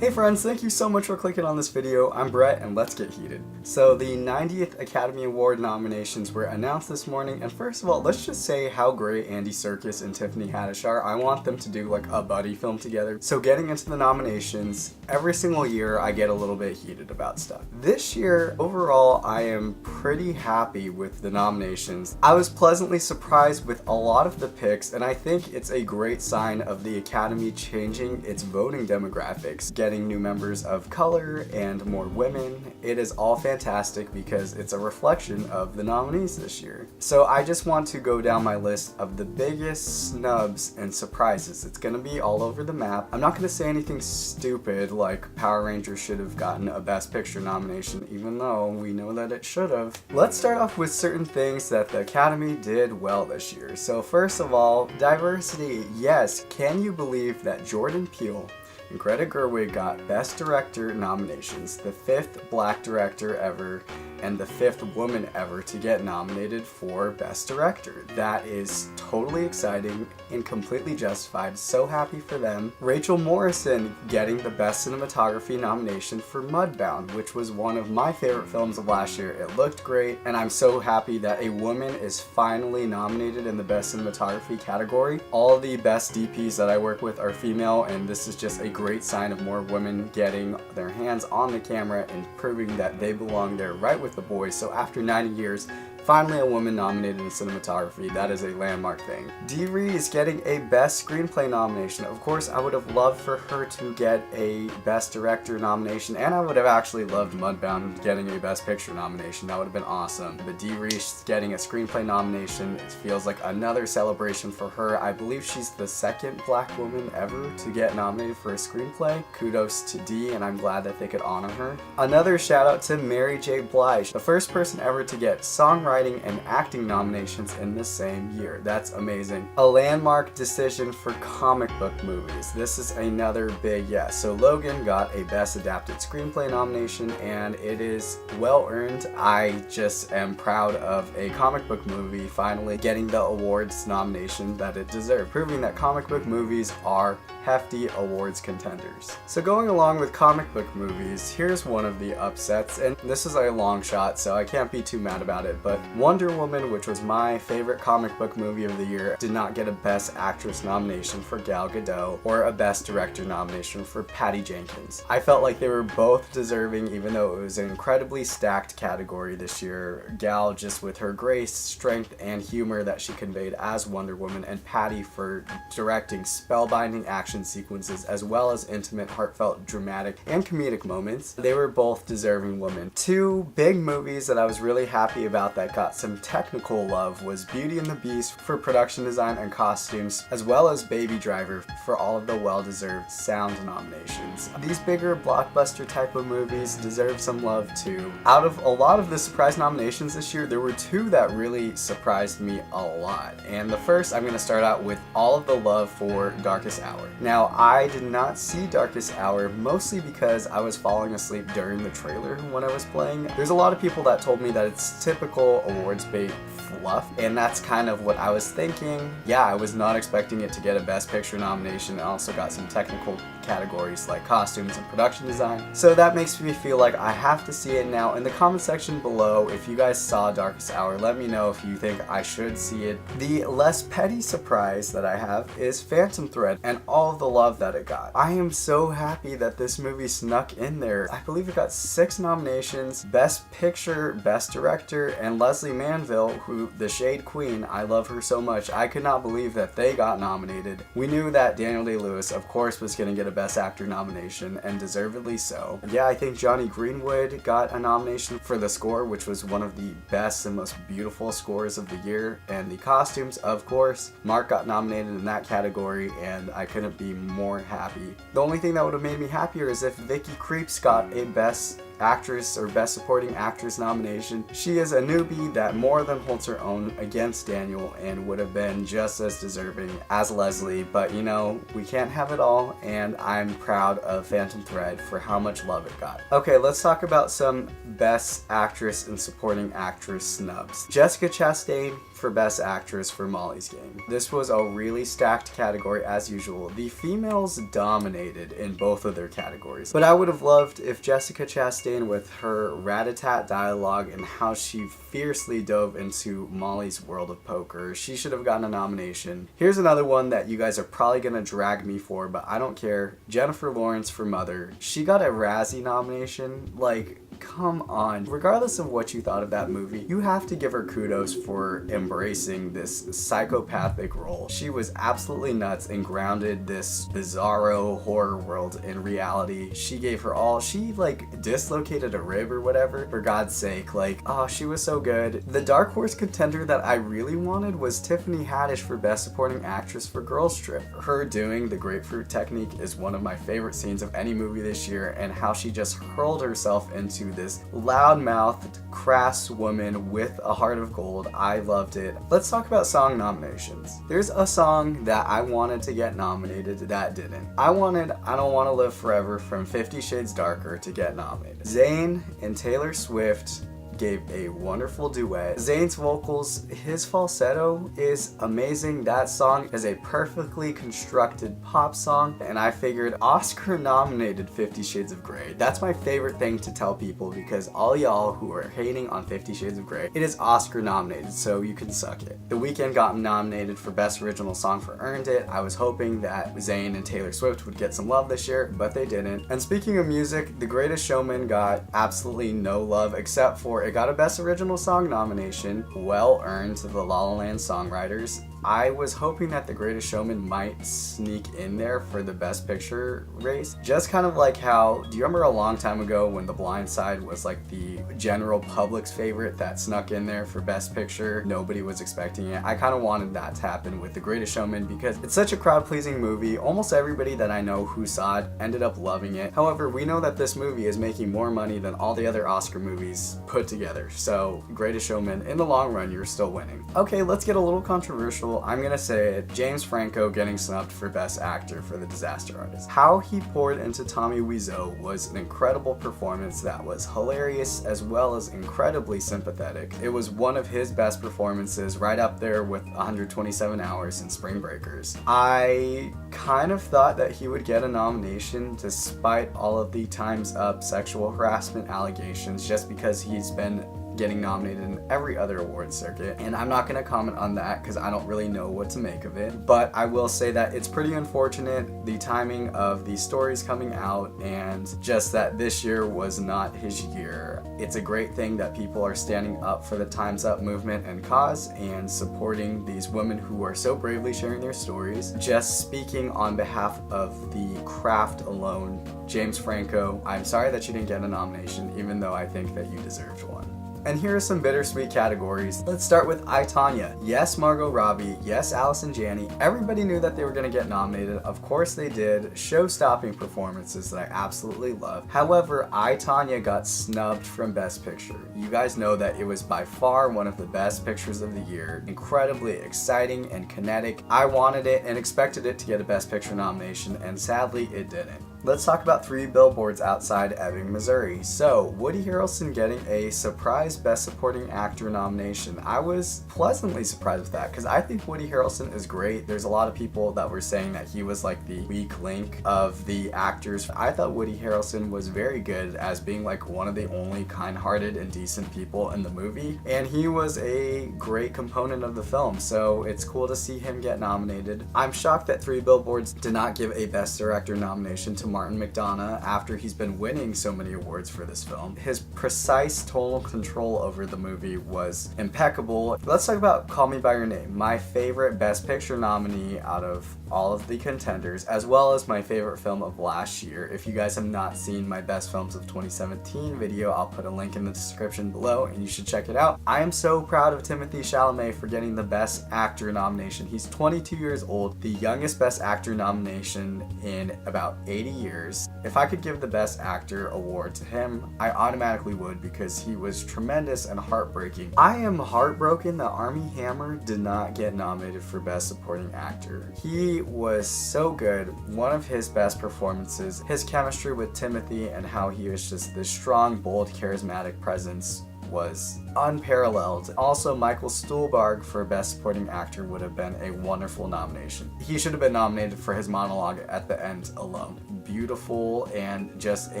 Hey friends, thank you so much for clicking on this video. I'm Brett and let's get heated. So the 90th Academy Award nominations were announced this morning, and first of all, let's just say how great Andy Serkis and Tiffany Haddish are. I want them to do like a buddy film together. So getting into the nominations, every single year I get a little bit heated about stuff. This year, overall, I am pretty happy with the nominations. I was pleasantly surprised with a lot of the picks, and I think it's a great sign of the Academy changing its voting demographics, getting new members of color and more women. It is all fantastic because it's a reflection of the nominees this year. So I just want to go down my list of the biggest snubs and surprises. It's gonna be all over the map. I'm not gonna say anything stupid like Power Rangers should have gotten a Best Picture nomination, even though we know that it should have. Let's start off with certain things that the Academy did well this year. So first of all, diversity. Yes, can you believe that Jordan Peele and Greta Gerwig got Best Director nominations, the 5th Black director ever, and the 5th woman ever to get nominated for Best Director. That is totally exciting and completely justified. So happy for them. Rachel Morrison getting the Best Cinematography nomination for Mudbound, which was one of my favorite films of last year. It looked great, and I'm so happy that a woman is finally nominated in the Best Cinematography category. All the best DPs that I work with are female, and this is just a great sign of more women getting their hands on the camera and proving that they belong there right with the boys. So after 90 years, finally a woman nominated in cinematography. That is a landmark thing. Dee Ree is getting a Best Screenplay nomination. Of course, I would have loved for her to get a Best Director nomination, and I would have actually loved Mudbound getting a Best Picture nomination. That would have been awesome. But Dee Ree getting a Screenplay nomination, it feels like another celebration for her. I believe she's the 2nd Black woman ever to get nominated for a screenplay. Kudos to Dee, and I'm glad that they could honor her. Another shout out to Mary J. Blige, the first person ever to get songwriting and acting nominations in the same year. That's amazing. A landmark decision for comic book movies. This is another big yes. So Logan got a Best Adapted Screenplay nomination, and it is well earned. I just am proud of a comic book movie finally getting the awards nomination that it deserved, proving that comic book movies are hefty awards contenders. So going along with comic book movies, here's one of the upsets, and this is a long shot, so I can't be too mad about it, but Wonder Woman, which was my favorite comic book movie of the year, did not get a Best Actress nomination for Gal Gadot or a Best Director nomination for Patty Jenkins. I felt like they were both deserving, even though it was an incredibly stacked category this year. Gal just with her grace, strength, and humor that she conveyed as Wonder Woman, and Patty for directing spellbinding action sequences as well as intimate, heartfelt, dramatic, and comedic moments. They were both deserving women. Two big movies that I was really happy about that got some technical love was Beauty and the Beast for production design and costumes, as well as Baby Driver for all of the well-deserved sound nominations. These bigger blockbuster type of movies deserve some love too. Out of a lot of the surprise nominations this year, there were two that really surprised me a lot. And the first, I'm going to start out with all of the love for Darkest Hour. Now, I did not see Darkest Hour mostly because I was falling asleep during the trailer when I was playing. There's a lot of people that told me that it's typical awards bait fluff, and that's kind of what I was thinking. Yeah, I was not expecting it to get a Best Picture nomination. It also got some technical categories like costumes and production design. So that makes me feel like I have to see it now. In the comment section below, if you guys saw Darkest Hour, let me know if you think I should see it. The less petty surprise that I have is Phantom Thread and all of the love that it got. I am so happy that this movie snuck in there. I believe it got 6 nominations: Best Picture, Best Director, and Leslie Manville, who the Shade Queen, I love her so much. I could not believe that they got nominated. We knew that Daniel Day-Lewis, of course, was going to get a Best Actor nomination, and deservedly so. Yeah, I think Johnny Greenwood got a nomination for the score, which was one of the best and most beautiful scores of the year, and the costumes, of course. Mark got nominated in that category, and I couldn't be more happy. The only thing that would have made me happier is if Vicky Creeps got a Best Actress or Best Supporting Actress nomination. She is a newbie that more than holds her own against Daniel and would have been just as deserving as Leslie, but you know, we can't have it all, and I'm proud of Phantom Thread for how much love it got. Okay, let's talk about some Best Actress and Supporting Actress snubs. Jessica Chastain for Best Actress for Molly's Game. This was a really stacked category as usual. The females dominated in both of their categories, but I would have loved if Jessica Chastain, with her rat-a-tat dialogue and how she fiercely dove into Molly's world of poker, she should have gotten a nomination. Here's another one that you guys are probably gonna drag me for, but I don't care. Jennifer Lawrence for Mother. She got a Razzie nomination. Like, come on. Regardless of what you thought of that movie, you have to give her kudos for embracing this psychopathic role. She was absolutely nuts and grounded this bizarro horror world in reality. She gave her all. She like dislocated a rib or whatever, for God's sake. Like, oh, she was so good. The dark horse contender that I really wanted was Tiffany Haddish for Best Supporting Actress for Girls Trip. Her doing the grapefruit technique is one of my favorite scenes of any movie this year, and how she just hurled herself into this loud-mouthed, crass woman with a heart of gold. I loved it. Let's talk about song nominations. There's a song that I wanted to get nominated that didn't. I wanted I Don't Want to Live Forever from 50 Shades Darker to get nominated. Zayn and Taylor Swift gave a wonderful duet. Zayn's vocals, his falsetto is amazing. That song is a perfectly constructed pop song, and I figured Oscar nominated 50 Shades of Grey. That's my favorite thing to tell people, because all y'all who are hating on 50 Shades of Grey, it is Oscar nominated, so you can suck it. The Weeknd got nominated for Best Original Song for Earned It. I was hoping that Zayn and Taylor Swift would get some love this year, but they didn't. And speaking of music, The Greatest Showman got absolutely no love, except for it got a Best Original Song nomination, well earned to the La La Land songwriters. I was hoping that The Greatest Showman might sneak in there for the Best Picture race. Just kind of like how, do you remember a long time ago when The Blind Side was like the general public's favorite that snuck in there for Best Picture? Nobody was expecting it. I kind of wanted that to happen with The Greatest Showman because it's such a crowd-pleasing movie. Almost everybody that I know who saw it ended up loving it. However, we know that this movie is making more money than all the other Oscar movies put together. So, Greatest Showman, in the long run, you're still winning. Okay, let's get a little controversial. I'm gonna say it. James Franco getting snubbed for Best Actor for The Disaster Artist. How he poured into Tommy Wiseau was an incredible performance that was hilarious as well as incredibly sympathetic. It was one of his best performances, right up there with 127 Hours and Spring Breakers. I kind of thought that he would get a nomination despite all of the Time's Up sexual harassment allegations, just because he's been getting nominated in every other award circuit, and I'm not going to comment on that because I don't really know what to make of it, but I will say that it's pretty unfortunate, the timing of these stories coming out, and just that this year was not his year. It's a great thing that people are standing up for the Time's Up movement and cause and supporting these women who are so bravely sharing their stories. Just speaking on behalf of the craft alone, James Franco, I'm sorry that you didn't get a nomination, even though I think that you deserved one. And here are some bittersweet categories. Let's start with I, Tonya. Yes, Margot Robbie. Yes, Allison Janney. Everybody knew that they were going to get nominated. Of course they did. Show-stopping performances that I absolutely love. However, I, Tonya got snubbed from Best Picture. You guys know that it was by far one of the best pictures of the year. Incredibly exciting and kinetic. I wanted it and expected it to get a Best Picture nomination, and sadly it didn't. Let's talk about 3 Billboards Outside Ebbing, Missouri. So, Woody Harrelson getting a surprise Best Supporting Actor nomination. I was pleasantly surprised with that because I think Woody Harrelson is great. There's a lot of people that were saying that he was like the weak link of the actors. I thought Woody Harrelson was very good as being like one of the only kind-hearted and decent people in the movie, and he was a great component of the film, so it's cool to see him get nominated. I'm shocked that 3 Billboards did not give a Best Director nomination to Martin McDonagh after he's been winning so many awards for this film. His precise total control over the movie was impeccable. Let's talk about Call Me By Your Name, my favorite Best Picture nominee out of all of the contenders, as well as my favorite film of last year. If you guys have not seen my Best Films of 2017 video, I'll put a link in the description below and you should check it out. I am so proud of Timothée Chalamet for getting the Best Actor nomination. He's 22 years old, the youngest Best Actor nomination in about 80 years. If I could give the Best Actor award to him, I automatically would because he was tremendous and heartbreaking. I am heartbroken that Armie Hammer did not get nominated for Best Supporting Actor. He was so good, one of his best performances. His chemistry with Timothy and how he was just this strong, bold, charismatic presence was unparalleled. Also, Michael Stuhlbarg for Best Supporting Actor would have been a wonderful nomination. He should have been nominated for his monologue at the end alone. Beautiful and just a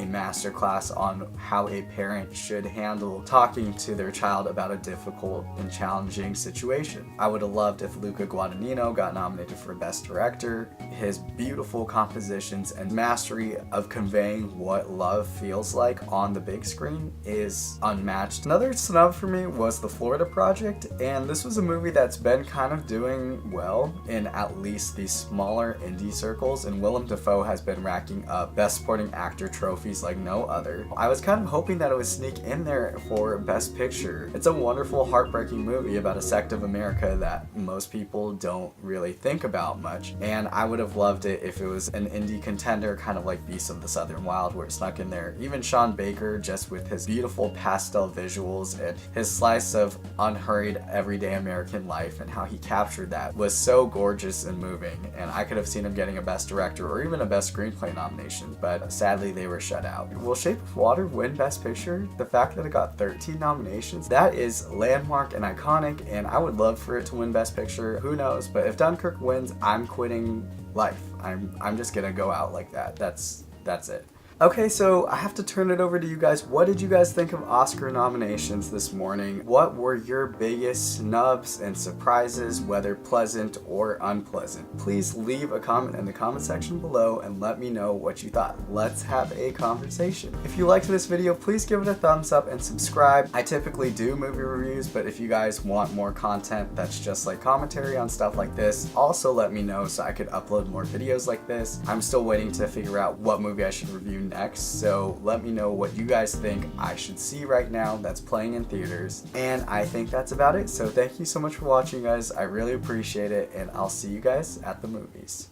masterclass on how a parent should handle talking to their child about a difficult and challenging situation. I would have loved if Luca Guadagnino got nominated for Best Director. His beautiful compositions and mastery of conveying what love feels like on the big screen is unmatched. Another snub for me was The Florida Project, and this was a movie that's been kind of doing well in at least these smaller indie circles, and Willem Dafoe has been racking up Best Supporting Actor trophies like no other. I was kind of hoping that it would sneak in there for Best Picture. It's a wonderful, heartbreaking movie about a sect of America that most people don't really think about much, and I would have loved it if it was an indie contender, kind of like Beasts of the Southern Wild, where it snuck in there. Even Sean Baker, just with his beautiful pastel visuals and his slice of unhurried everyday American life and how he captured that, was so gorgeous and moving, and I could have seen him getting a Best Director or even a Best Screenplay nomination, but sadly they were shut out. Will Shape of Water win Best Picture? The fact that it got 13 nominations, that is landmark and iconic, and I would love for it to win Best Picture. Who knows? But if Dunkirk wins, I'm quitting life. I'm just gonna go out like that. That's it. Okay, so I have to turn it over to you guys. What did you guys think of Oscar nominations this morning? What were your biggest snubs and surprises, whether pleasant or unpleasant? Please leave a comment in the comment section below and let me know what you thought. Let's have a conversation. If you liked this video, please give it a thumbs up and subscribe. I typically do movie reviews, but if you guys want more content that's just like commentary on stuff like this, also let me know so I could upload more videos like this. I'm still waiting to figure out what movie I should review next, so let me know what you guys think I should see right now that's playing in theaters. And I think that's about it, so thank you so much for watching, guys. I really appreciate it, and I'll see you guys at the movies.